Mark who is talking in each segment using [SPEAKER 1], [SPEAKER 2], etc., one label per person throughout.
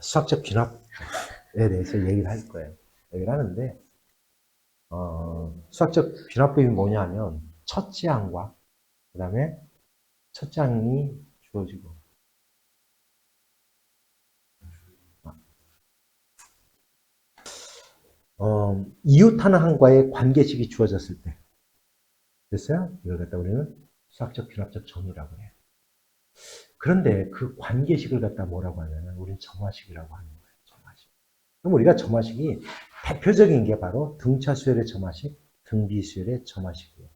[SPEAKER 1] 수학적 귀납에 대해서 얘기를 할 거예요. 얘기를 하는데, 수학적 귀납법이 뭐냐면, 첫째 항과, 그 다음에 첫째 항이 주어지고, 이웃하는 항과의 관계식이 주어졌을 때, 됐어요? 이걸 갖다 우리는 수학적 귀납적 정의라고 해요. 그런데 그 관계식을 갖다 뭐라고 하냐면, 우리는 점화식이라고 하는 거예요. 점화식. 그럼 우리가 점화식이 대표적인 게 바로 등차 수열의 점화식, 등비 수열의 점화식이에요.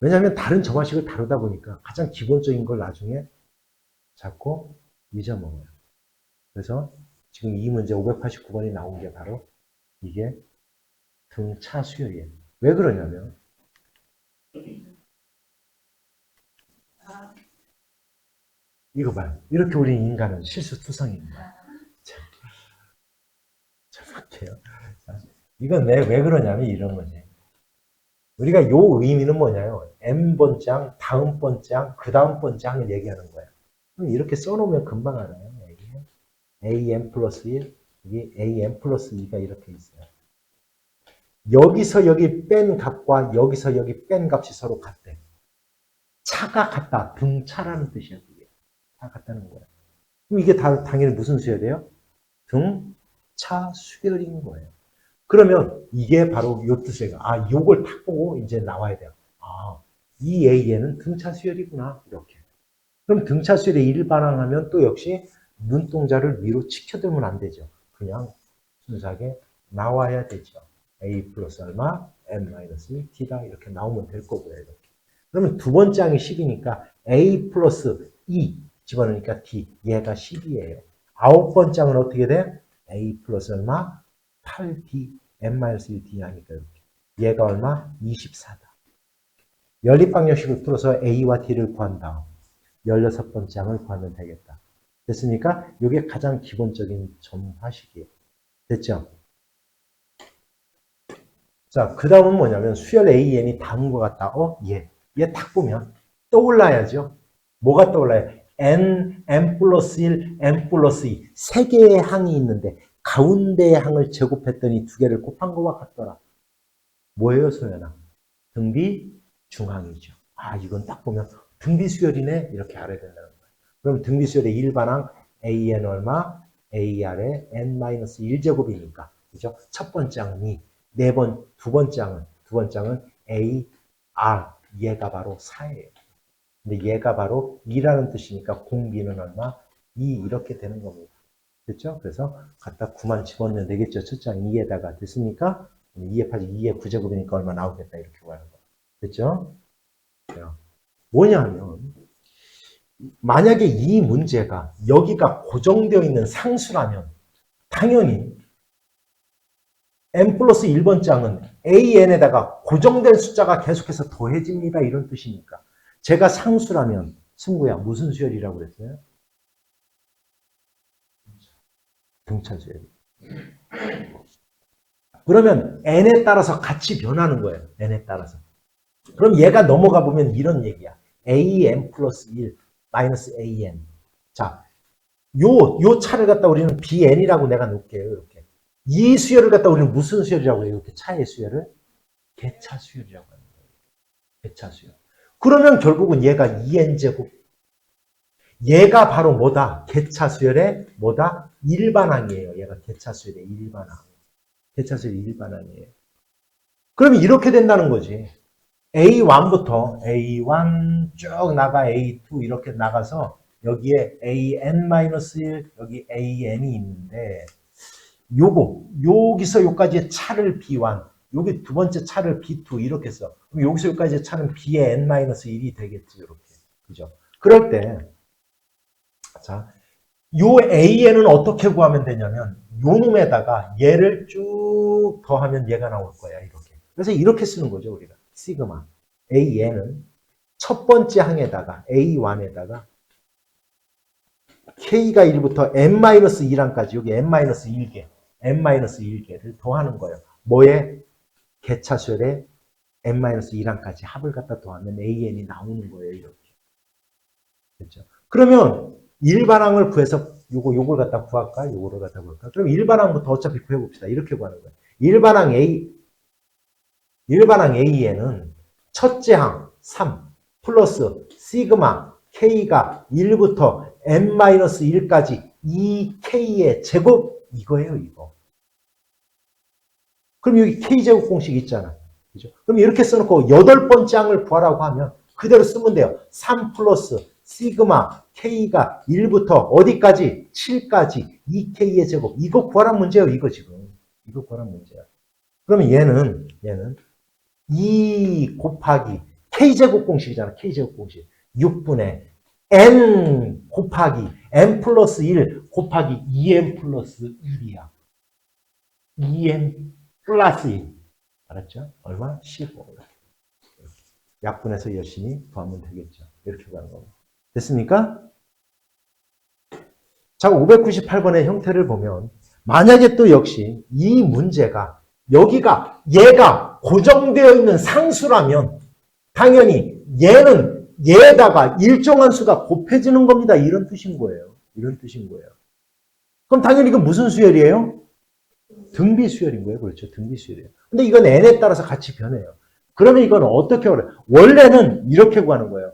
[SPEAKER 1] 왜냐하면 다른 점화식을 다루다 보니까 가장 기본적인 걸 나중에 자꾸 잊어먹어요. 그래서 지금 이 문제 589번이 나온 게 바로 이게 등차 수열이에요. 왜 그러냐면 이거 봐요. 이렇게 우리 인간은 실수투성입니다. 잠깐만요. 이건 왜 그러냐면 이런 거지. 우리가 요 의미는 뭐냐요? N번 장, 다음번 장, 그 다음번 장을 얘기하는 거예요. 그럼 이렇게 써놓으면 금방 알아요. AN 플러스 1, 여기 AN 플러스 2가 이렇게 있어요. 여기서 여기 뺀 값과 여기서 여기 뺀 값이 서로 같대. 차가 같다. 등차라는 뜻이야. 그게. 다 같다는 거야. 그럼 이게 당연히 무슨 수열이에요? 등차 수열인 거예요. 그러면 이게 바로 요 뜻이에요. 아, 요걸 딱 보고 이제 나와야 돼요. 아, 이 AN은 등차 수열이구나. 이렇게. 그럼 등차 수열에 일반항하면 또 역시 눈동자를 위로 치켜들면 안 되죠. 그냥 순수하게 나와야 되죠. A 플러스 얼마, N-1 T다 이렇게 나오면 될 거고요. 이렇게. 그러면 두 번째 항이 10이니까 A 플러스 2 집어넣으니까 D, 얘가 10이에요. 아홉 번째 항은 어떻게 돼? A 플러스 얼마? 8D, N-1D 하니까 이렇게. 얘가 얼마? 24다. 연립방정식을 풀어서 A와 D를 구한 다음 16번째 항을 구하면 되겠다. 됐습니까? 이게 가장 기본적인 점화식이에요. 됐죠? 자, 그 다음은 뭐냐면 수열 AN이 다음과 같다. 얘 딱 보면 떠올라야죠. 뭐가 떠올라요? N 플러스 1, N 플러스 2. 세 개의 항이 있는데 가운데의 항을 제곱했더니 두 개를 곱한 것과 같더라. 뭐예요, 소연아? 등비 중항이죠. 아, 이건 딱 보면 등비 수열이네? 이렇게 알아야 된다는 거예요. 그럼 등비 수열의 일반항 AN 얼마? AR의 N-1제곱이니까. 그죠? 첫 번째 항이 두 번째 항은 AR. 얘가 바로 4예요. 근데 얘가 바로 2라는 뜻이니까 공비는 얼마? 2 이렇게 되는 겁니다. 됐죠? 그래서 갖다 9만 집어넣으면 되겠죠. 첫째 항 2에다가 됐습니까? 2의 8이 2의 9제곱이니까 얼마 나오겠다. 이렇게 구하는 거. 됐죠? 뭐냐 하면 만약에 이 문제가 여기가 고정되어 있는 상수라면 당연히 n 플러스 1번 장은 an에다가 고정된 숫자가 계속해서 더해집니다. 이런 뜻이니까. 제가 상수라면 승구야 무슨 수열이라고 그랬어요? 등차 수열. 그러면 n에 따라서 같이 변하는 거예요. n에 따라서. 그럼 얘가 넘어가 보면 이런 얘기야. an 플러스 1 마이너스 an. 자, 요 차를 갖다 우리는 bn이라고 내가 놓을게요. 이렇게. 이 수열을 갖다 우리는 무슨 수열이라고 해요? 이렇게 차의 수열을 개차 수열이라고 하는 거예요. 개차 수열. 그러면 결국은 얘가 2n제곱. 얘가 바로 뭐다? 개차 수열의 뭐다? 일반항이에요. 얘가 개차 수열의 일반항. 개차 수열의 일반항이에요. 그러면 이렇게 된다는 거지. A1부터 A1 쭉 나가 A2 이렇게 나가서 여기에 AN-1 여기 AN이 있는데 여기서 여기까지의 차를 B1 여기 두 번째 차를 B2 이렇게 써. 그럼 여기서 여기까지의 차는 B의 N-1이 되겠지 이렇게. 그죠? 그럴 때 자, 요 AN은 어떻게 구하면 되냐면 요 놈에다가 얘를 쭉 더하면 얘가 나올 거야 이렇게. 그래서 이렇게 쓰는 거죠 우리가. 시그마 AN은 첫 번째 항에다가 A1에다가 K가 1부터 N-2항까지 여기 N-1개 N-1개를 더하는 거예요. 뭐에? 개차수열에 N-1항까지 합을 갖다 더하면 AN이 나오는 거예요. 이렇게. 그렇죠? 그러면 일반항을 구해서 요걸 갖다 구할까? 요거를 갖다 구할까? 그럼 일반항부터 어차피 구해봅시다. 이렇게 구하는 거예요. 일반항 A에는 첫째 항 3 플러스 시그마 K가 1부터 n-1까지 2K의 제곱 이거예요, 이거. 그럼 여기 K제곱 공식 있잖아. 그죠? 그럼 이렇게 써놓고 여덟 번째 항을 구하라고 하면 그대로 쓰면 돼요. 3 플러스 시그마 K가 1부터 어디까지? 7까지 2K의 제곱. 이거 구하란 문제예요, 이거 지금. 이거 구하란 문제야. 그러면 얘는 2 곱하기 K제곱 공식이잖아. K제곱 공식. 6분의 N 곱하기 N 플러스 1 곱하기 2N 플러스 1이야. 2N 플러스 1. 알았죠? 얼마? 15. 약분해서 열심히 구하면 되겠죠. 이렇게 가는 겁니다. 됐습니까? 자, 598번의 형태를 보면 만약에 또 역시 이 문제가 여기가 얘가 고정되어 있는 상수라면 당연히 얘는 얘에다가 일정한 수가 곱해지는 겁니다. 이런 뜻인 거예요. 이런 뜻인 거예요. 그럼 당연히 이건 무슨 수열이에요? 등비 수열인 거예요. 그렇죠. 등비 수열이에요. 근데 이건 n에 따라서 같이 변해요. 그러면 이건 어떻게 그래요? 원래는 이렇게 구하는 거예요.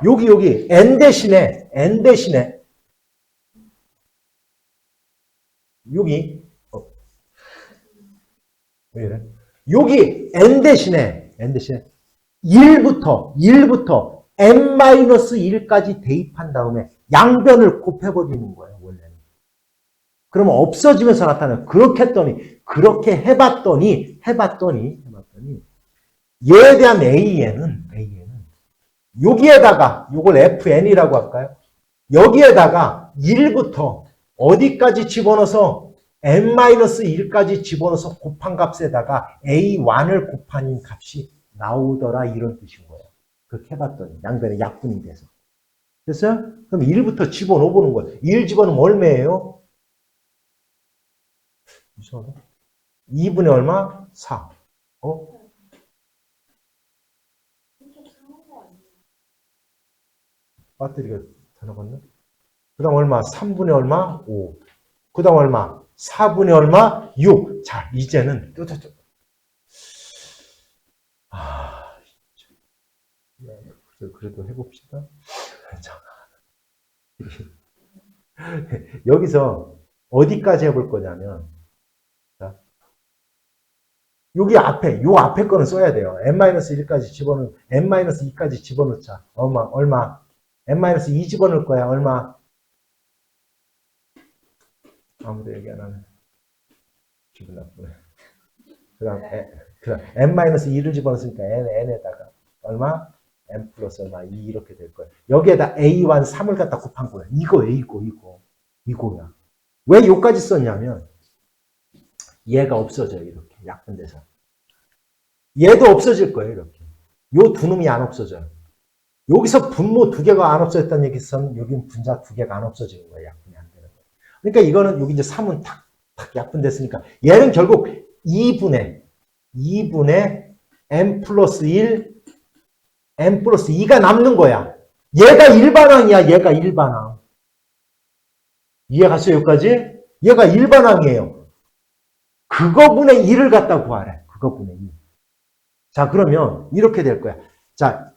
[SPEAKER 1] 여기 n 대신에 여기 왜 이래? 여기 n 대신에 1부터 n-1까지 대입한 다음에 양변을 곱해버리는 거예요, 원래는. 그러면 없어지면서 나타나요. 그렇게 해봤더니, 얘에 대한 A에는, 여기에다가, 요걸 FN이라고 할까요? 여기에다가 1부터 어디까지 집어넣어서 n-1까지 집어넣어서 곱한 값에다가 A1을 곱한 값이 나오더라 이런 뜻인 거예요. 그렇게 해봤더니 양변에 약분이 돼서. 됐어요? 그럼 1부터 집어넣어 보는 거예요. 1 집어넣으면 얼마예요? 2분의 얼마? 4. 배터리가 다 나갔네? 그 다음 얼마? 3분의 얼마? 5. 그 다음 얼마? 4분의 얼마? 6. 자, 이제는 그래도 해봅시다. 여기서 어디까지 해볼 거냐면 자, 요 앞에 거는 써야 돼요. n-1까지 집어넣는 n-2까지 집어넣자. 얼마? n-2 집어넣을 거야. 얼마? 아무도 얘기 안 하네. 기분 나쁘네. 그 다음 n-2를 집어넣었으니까 n에다가 얼마? n 플러스 얼마? 2 이렇게 될 거예요. 여기에다 a1 3을 갖다 곱한 거예요. 이거야. 왜 요까지 썼냐면 얘가 없어져요. 이렇게 약분돼서. 얘도 없어질 거예요. 이렇게. 요 두 놈이 안 없어져요. 여기서 분모 두 개가 안 없어졌다는 얘기선 여긴 분자 두 개가 안 없어지는 거예요. 약분이 안 되는 거예요. 그러니까 이거는 여기 이제 3은 탁 약분됐으니까 얘는 결국 2분의 n 플러스 1 n 플러스 2가 남는 거야. 얘가 일반항이야. 얘가 일반항. 이해갔어요? 여기까지? 얘가 일반항이에요. 그거분의 2를 갖다 구하래. 그거분의 2. 자, 그러면 이렇게 될 거야. 자,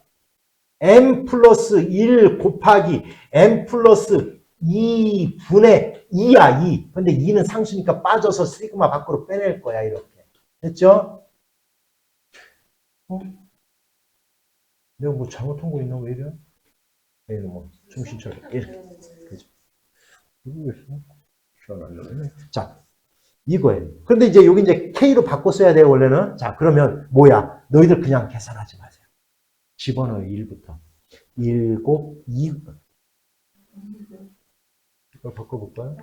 [SPEAKER 1] n 플러스 1 곱하기 n 플러스 2분의 2야, 2. 근데 2는 상수니까 빠져서 시그마 밖으로 빼낼 거야, 이렇게. 됐죠? 내가 뭐 잘못한 거 있나? 왜 이래? 얘는 뭐, 정신 차려. 이렇게. 그죠? 자, 이거예요. 그런데 이제 여기 이제 K로 바꿔 써야 돼요, 원래는. 자, 그러면 뭐야? 너희들 그냥 계산하지 마세요. 집어넣어요, 1부터. 1 곱 2. 이걸 바꿔볼까요?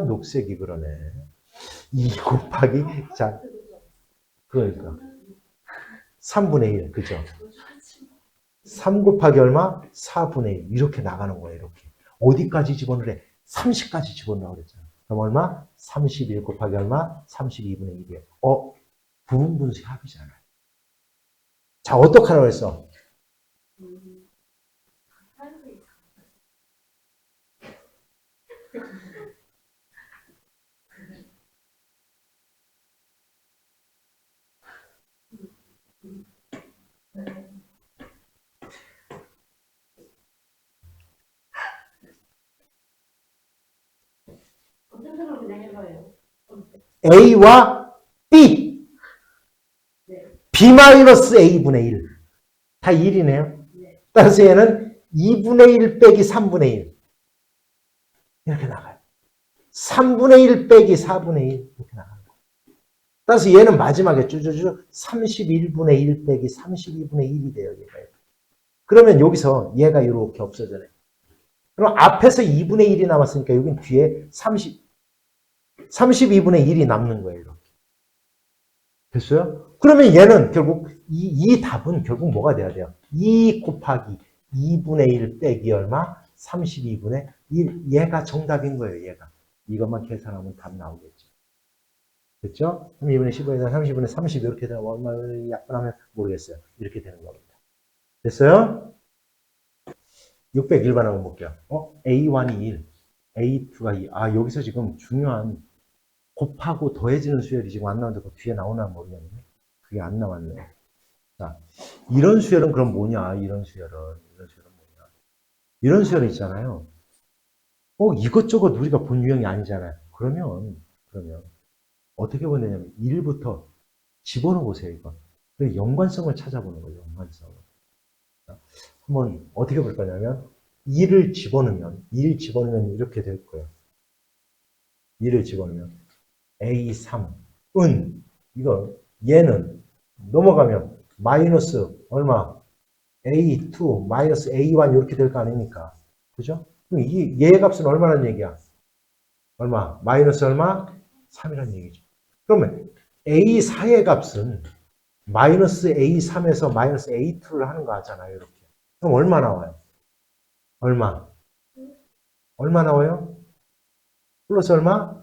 [SPEAKER 1] 녹색이 그러네. 2 곱하기, 자, 그러니까. 3분의 1, 그죠? 3 곱하기 얼마? 4분의 1. 이렇게 나가는 거예요, 이렇게. 어디까지 집어넣으래? 30까지 집어넣으라고 그랬잖아. 그럼 얼마? 31 곱하기 얼마? 32분의 1이에요. 부분분수 합이잖아요. 자, 어떡하라고 했어?
[SPEAKER 2] 해봐요.
[SPEAKER 1] A와 B. B-A분의 1. 다 1이네요. 따라서 얘는 2분의 1 빼기 3분의 1. 이렇게 나가요. 3분의 1 빼기 4분의 1. 이렇게 나가요. 따라서 얘는 마지막에 쭈쭈쭈 31분의 1 빼기 32분의 1이 돼요. 얘가. 그러면 여기서 얘가 이렇게 없어져요. 그럼 앞에서 2분의 1이 남았으니까 여긴 뒤에 32분의 1이 남는 거예요. 이렇게. 됐어요? 그러면 얘는 결국 이 답은 결국 뭐가 돼야 돼요? 2 곱하기 2분의 1 빼기 얼마? 32분의 1. 얘가 정답인 거예요. 얘가. 이것만 계산하면 답 나오겠죠. 됐죠? 2분의 15에서 30분의 30 이렇게 되면 얼마를 약분하면 모르겠어요. 이렇게 되는 겁니다. 됐어요? 601번 한번 볼게요. A1이 1, A2가 2. 아, 여기서 지금 중요한 곱하고 더해지는 수열이 지금 안 나오는데 그 뒤에 나오나 모르겠네. 그게 안 나왔네. 자, 이런 수열은 그럼 뭐냐? 이런 수열은 뭐냐? 이런 수열은 있잖아요. 이것저것 우리가 본 유형이 아니잖아요. 그러면 어떻게 보냐면 1부터 집어넣어 보세요, 이거. 그래서 연관성을 찾아보는 거예요, 연관성을. 한번 어떻게 볼 거냐면 2를 집어넣으면 이렇게 될 거예요. 2를 집어넣으면 A3은 이거 얘는 넘어가면 마이너스 얼마? A2 마이너스 A1 이렇게 될 거 아닙니까? 그죠? 그럼 얘의 값은 얼마라는 얘기야? 얼마? 마이너스 얼마? 3이라는 얘기죠. 그러면 A4의 값은 마이너스 A3에서 마이너스 A2를 하는 거 하잖아요. 이렇게. 그럼 얼마 나와요? 얼마 나와요? 플러스 얼마?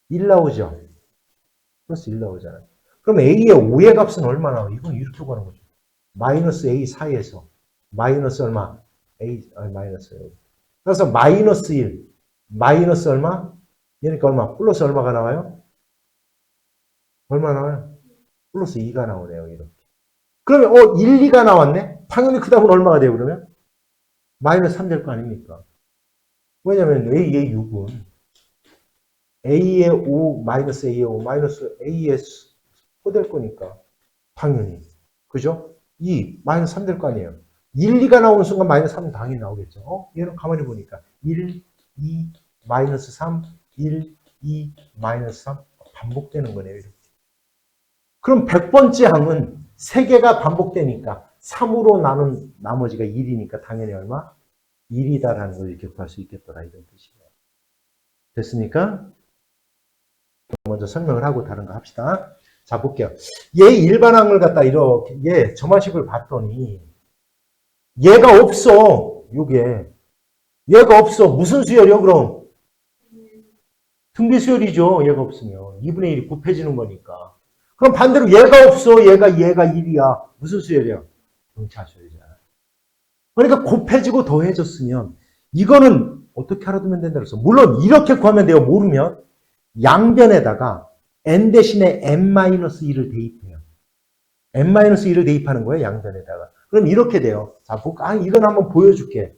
[SPEAKER 1] 1 나오죠? 플러스 1 나오잖아요. 그럼 A의 5의 값은 얼마 나와요? 이건 이렇게 구하는 거죠. 마이너스 A4에서 마이너스 얼마? 마이너스. 그래서 마이너스 1, 마이너스 얼마? 그러니까 얼마? 플러스 얼마가 나와요? 얼마 나와요? 플러스 2가 나오네요. 이렇게. 그러면 1, 2가 나왔네? 당연히 그 다음은 얼마가 돼요, 그러면? 마이너스 3 될 거 아닙니까? 왜냐면 A의 6은 A의 5, 마이너스 A의 5, 마이너스 A의 4 될 거니까. 당연히. 그죠? 2, 마이너스 3 될 거 아니에요. 1, 2가 나오는 순간 마이너스 3은 당연히 나오겠죠. 얘는 가만히 보니까 1, 2, 마이너스 3, 1, 2, 마이너스 3 반복되는 거네요. 이렇게. 그럼 100번째 항은 3개가 반복되니까 3으로 나눈 나머지가 1이니까 당연히 얼마? 1이다라는 걸 이렇게 구할 수 있겠더라 이런 뜻이에요. 됐습니까? 먼저 설명을 하고 다른 거 합시다. 자, 볼게요. 얘 일반항을 갖다 이렇게 얘 점화식을 봤더니 얘가 없어. 얘가 없어. 무슨 수열이요 그럼? 등비수열이죠. 얘가 없으면 2분의 1이 곱해지는 거니까. 그럼 반대로 얘가 없어. 얘가 1이야. 무슨 수열이야? 등차수열이잖아. 그러니까 곱해지고 더해졌으면 이거는 어떻게 알아두면 된다 그래서 물론 이렇게 구하면 돼요. 모르면 양변에다가 n 대신에 n-1을 대입해요. n-1을 대입하는 거예요. 양변에다가. 그럼 이렇게 돼요. 자, 이건 한번 보여줄게.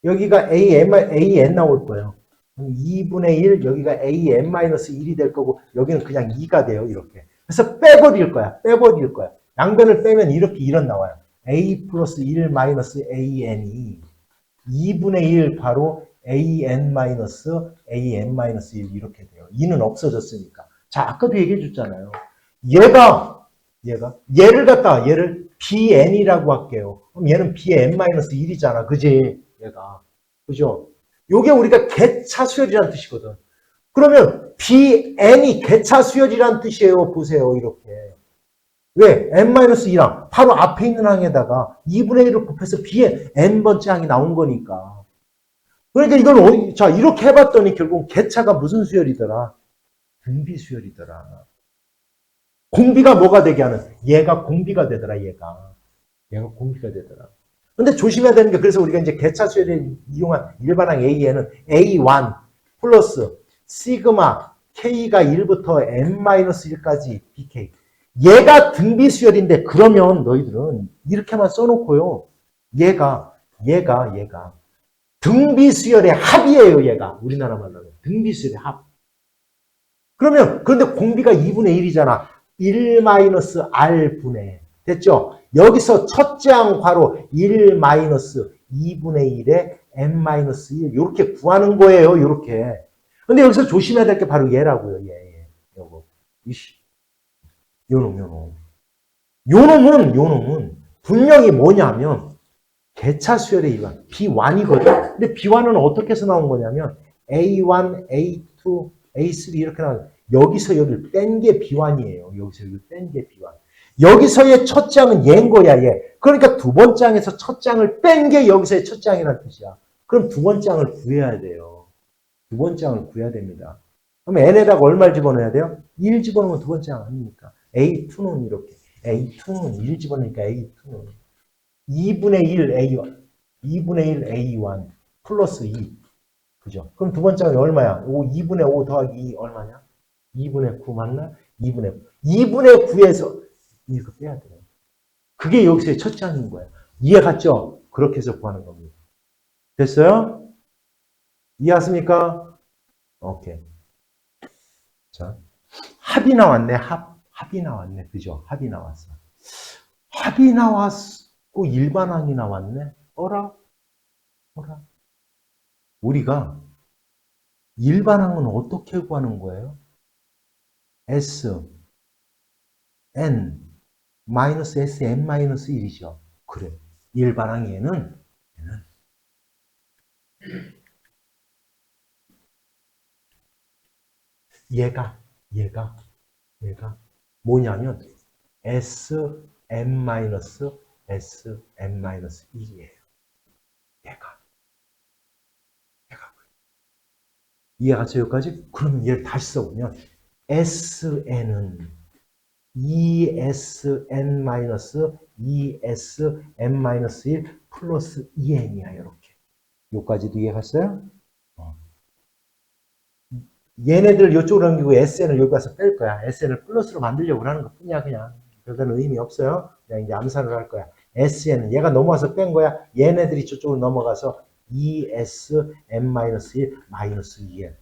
[SPEAKER 1] 여기가 an 나올 거예요. 2분의 1, 여기가 an-1이 될 거고 여기는 그냥 2가 돼요. 이렇게. 그래서 빼버릴 거야. 양변을 빼면 이렇게 1은 나와요. a 플러스 1 마이너스 an이 2분의 1 바로 an-1 이렇게 돼요. 2는 없어졌으니까. 자, 아까도 얘기해 줬잖아요. 얘를 bn이라고 할게요. 그럼 얘는 bn-1이잖아. 그지? 얘가. 그죠? 요게 우리가 개차 수열이라는 뜻이거든. 그러면 bn이 개차 수열이라는 뜻이에요. 보세요. 이렇게. 왜? n-2랑 바로 앞에 있는 항에다가 2분의 1을 곱해서 b의 n번째 항이 나온 거니까. 그러니까 이건 자, 이렇게 해봤더니 결국 개차가 무슨 수열이더라? 등비 수열이더라. 공비가 뭐가 되게 하는? 얘가 공비가 되더라, 얘가 공비가 되더라. 근데 조심해야 되는 게, 그래서 우리가 이제 개차 수열을 이용한 일반항 A에는 A1 플러스 시그마 K가 1부터 n-1까지 BK. 얘가 등비 수열인데, 그러면 너희들은 이렇게만 써놓고요. 얘가 등비 수열의 합이에요, 얘가. 우리나라 말로 하면. 등비 수열의 합. 그러면, 그런데 공비가 2분의 1이잖아. 1 마이너스 R분의. 됐죠? 여기서 첫째 항 괄호 1 마이너스 2분의 1에 n 마이너스 1. 요렇게 구하는 거예요. 요렇게. 근데 여기서 조심해야 될 게 바로 얘라고요. 얘. 요거. 이씨. 요놈. 요놈은 분명히 뭐냐면 개차 수열의 일반 B1이거든. 근데 B1은 어떻게 해서 나온 거냐면 A1, A2, A3 이렇게 나와요. 여기서 여기를 뺀 게 B1이에요. 여기서 여기를 뺀 게 B1. 여기서의 첫 장은 얘인 거야, 얘. 그러니까 두 번째 장에서 첫 장을 뺀 게 여기서의 첫 장이라는 뜻이야. 그럼 두 번째 장을 구해야 돼요. 두 번째 장을 구해야 됩니다. 그럼 n에다가 얼마를 집어넣어야 돼요? 1 집어넣으면 두 번째 장 아닙니까? A2는 이렇게. A2는 1 집어넣으니까 A2는 2분의 1 A1. 2분의 1 A1 플러스 2. 그죠? 그럼 두 번째 장이 얼마야? 2분의 5 더하기 2 얼마냐? 2분의 9 맞나? 2분의 9에서 이거 빼야 돼요. 그게 여기서의 첫 장인 거예요. 이해 갔죠? 그렇게 해서 구하는 겁니다. 됐어요? 이해하십니까? 오케이. 자, 합이 나왔네. 합이 나왔네. 그죠? 합이 나왔어. 합이 나왔고 일반항이 나왔네. 어라? 우리가 일반항은 어떻게 구하는 거예요? S, N, 마이너스 S, N 마이너스 1이죠. 그래. 일반항에는 얘가 뭐냐면 S, N 마이너스 S, N 마이너스 1이에요. 얘가. 이해가죠, 여기까지? 그럼 얘를 다시 써보면 SN은 ESN-2SN-1 플러스 2N이야, 이렇게. 여기까지도 이해갔어요? 얘네들 이쪽으로 넘기고 SN을 여기 가서 뺄 거야. SN을 플러스로 만들려고 하는 것 뿐이야, 그냥. 별다른 의미 없어요. 그냥 이제 암산을 할 거야. SN은 얘가 넘어와서 뺀 거야. 얘네들이 저쪽으로 넘어가서 ESN-1 마이너스 2N.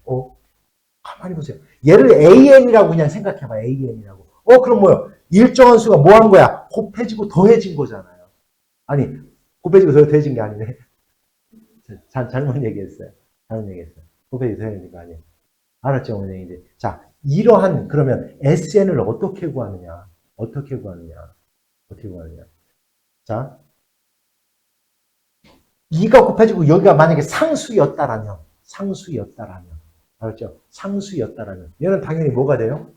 [SPEAKER 1] 가만히 보세요. 얘를 AN이라고 그냥 생각해봐. AN이라고. 그럼 뭐요? 일정한 수가 뭐 한 거야? 곱해지고 더해진 거잖아요. 아니, 곱해지고 더해진 게 아니네. 잘못 얘기했어요. 곱해지고 더해진 거 아니에요. 알았죠, 어머니? 자, 이러한, 그러면 SN을 어떻게 구하느냐? 자, 2가 곱해지고 여기가 만약에 상수였다라면. 알았죠? 상수였다라면. 얘는 당연히 뭐가 돼요?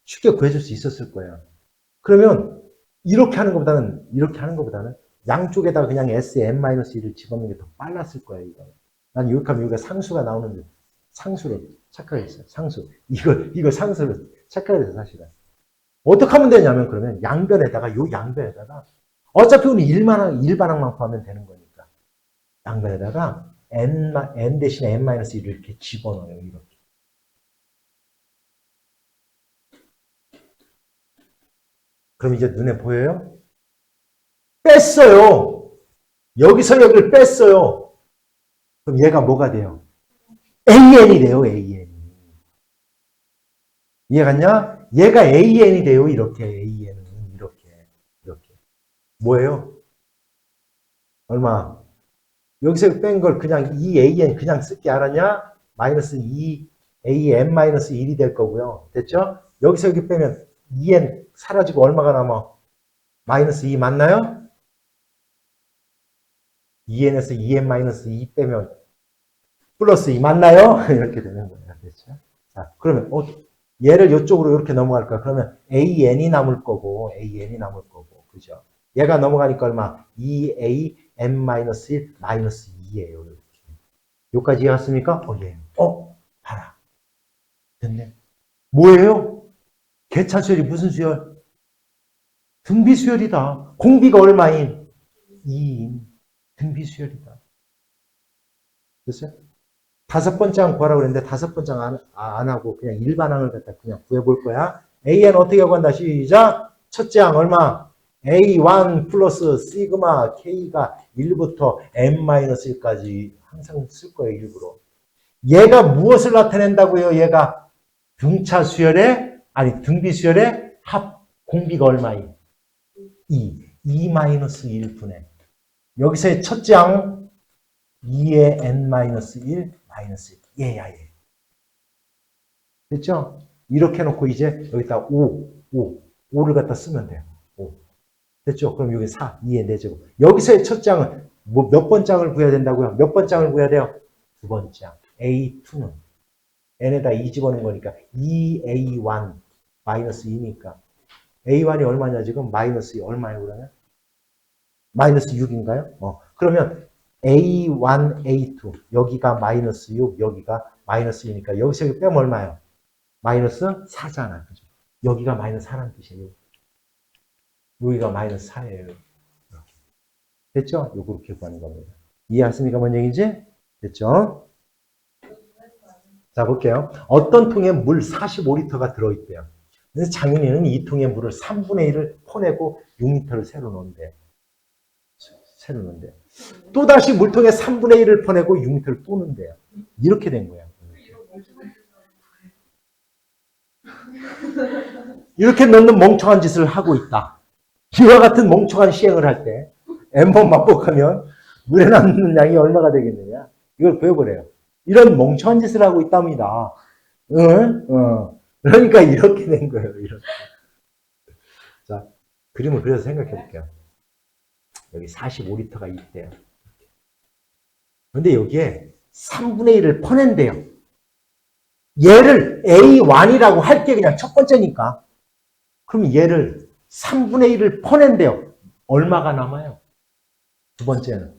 [SPEAKER 1] 쉽게 구해줄 수 있었을 거예요. 그러면 이렇게 하는 것보다는 양쪽에다가 그냥 Sn-1을 집어넣는 게 더 빨랐을 거예요, 이거. 난 이렇게 하면 여기가 상수가 나오는데, 상수로 착각했어요. 상수. 이거 상수로 착각했어요, 사실은. 어떻게 하면 되냐면, 그러면 양변에다가, 어차피 우리 일반항만 구하면 되는 거니까. 양변에다가 n 대신에 n-1을 이렇게 집어넣어요, 이렇게. 그럼 이제 눈에 보여요? 뺐어요. 여기서 여기를 뺐어요. 그럼 얘가 뭐가 돼요? AN이 돼요, AN. 이해갔냐? 얘가 AN이 돼요, 이렇게. AN은 이렇게. 뭐예요? 얼마? 여기서 뺀 걸 그냥 이 AN 그냥 쓸게 알았냐? 마이너스 2 AN-1이 될 거고요. 됐죠? 여기서 여기 빼면 2N 사라지고 얼마가 남아? 마이너스 2 맞나요? 2N에서 2N-2 빼면 플러스 2 맞나요? 이렇게 되는 거예요. 됐죠? 자, 그러면 얘를 이쪽으로 이렇게 넘어갈까? 그러면 AN이 남을 거고, 그죠? 얘가 넘어가니까 얼마? 2AN-1 마이너스 2예요. 이렇게. 여기까지 이해했습니까? 예. 봐라. 됐네. 뭐예요? 개차 수열이 무슨 수열? 등비 수열이다. 공비가 얼마인? 2인. 등비 수열이다. 됐어요? 다섯 번째 항 구하라고 그랬는데 다섯 번째 항 안 하고 그냥 일반항을 갖다 그냥 구해볼 거야. AN 어떻게 구한다? 시작! 첫째 항 얼마? A1 플러스 시그마 K가 1부터 N-1까지 항상 쓸 거예요, 일부러. 얘가 무엇을 나타낸다고요? 얘가 등차 수열의, 아니, 등비 수열의 합, 공비가 얼마이? 2-1분의. 여기서의 첫째 항, 2의 n-1, 마이너스 1. 얘야, 얘. 됐죠? 이렇게 해놓고 이제 여기다 5를 갖다 쓰면 돼요. 5. 됐죠? 그럼 여기 4, 2의 4제곱. 여기서의 첫 장은 뭐 몇 번 장을 구해야 된다고요? 몇 번 장을 구해야 돼요? 두 번 장. A2는 n에다 2 집어넣은 거니까 2A1 마이너스 2니까 A1이 얼마냐 지금? 마이너스 2 얼마예요 그러면? 마이너스 6인가요? 그러면 A1, A2 여기가 마이너스 6 여기가 마이너스 2니까 여기서 여기 빼면 얼마예요? 마이너스 4잖아. 그죠? 여기가 마이너스 4라는 뜻이에요. 여기가 마이너스 4예요. 됐죠? 요거 그렇게 구하는 겁니다. 이해하십니까? 뭔 얘기인지? 됐죠? 자, 볼게요. 어떤 통에 물 45리터가 들어있대요. 그래서 장윤이는 이 통에 물을 3분의 1을 퍼내고 6리터를 새로 넣는데요. 또다시 물통에 3분의 1을 퍼내고 6리터를 또 넣는데요. 이렇게 된 거예요. 이렇게 넣는 멍청한 짓을 하고 있다. 이와 같은 멍청한 시행을 할 때 n번 반복하면 물에 남는 양이 얼마가 되겠느냐. 이걸 보여보래요. 이런 멍청한 짓을 하고 있답니다. 그러니까 이렇게 된 거예요. 이렇게. 자, 그림을 그려서 생각해 볼게요. 여기 45리터가 있대요. 근데 여기에 3분의 1을 퍼낸대요. 얘를 A1이라고 할게 그냥 첫 번째니까. 그럼 얘를 3분의 1을 퍼낸대요. 얼마가 남아요? 두 번째는.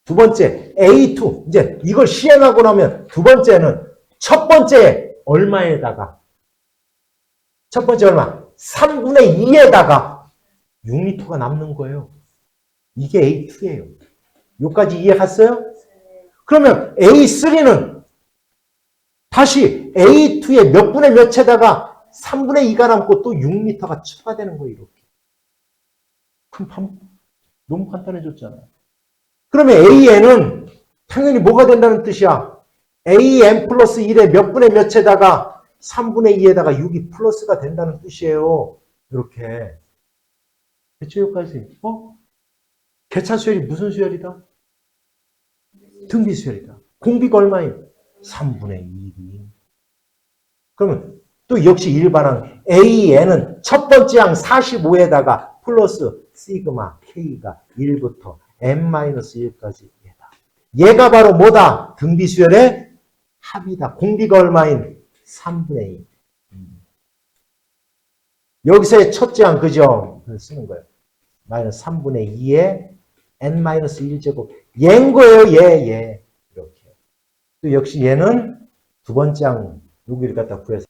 [SPEAKER 1] 두 번째 A2. 이제 이걸 시행하고 나면 두 번째는 첫 번째 얼마에다가 첫 번째 얼마? 3분의 2에다가 6리터가 남는 거예요. 이게 A2예요. 여기까지 이해 갔어요? 그러면 A3는 다시 A2의 몇 분의 몇에다가 3분의 2가 남고 또 6리터가 추가되는 거예요. 이렇게. 그럼 너무 간단해졌잖아요. 그러면 AN은 당연히 뭐가 된다는 뜻이야? AN 플러스 1의 몇 분의 몇에다가 3분의 2에다가 6이 플러스가 된다는 뜻이에요. 이렇게. 대체 여기까지. 개차 수열이 무슨 수열이다? 등비 수열이다. 공비가 얼마예요? 3분의 1이. 그러면 또 역시 일반항 AN은 첫 번째 항 45에다가 플러스 시그마 K가 1부터 n-1까지 얘가 바로 뭐다? 등비 수열의 합이다. 공비가 얼마인? 3분의 2. 여기서의 첫째 항 그죠? 쓰는 거예요. 마이너스 3분의 2에 n-1제곱. 얘인 거예요. 얘. 이렇게. 또 역시 얘는 두 번째 항 여기를 갖다 구해서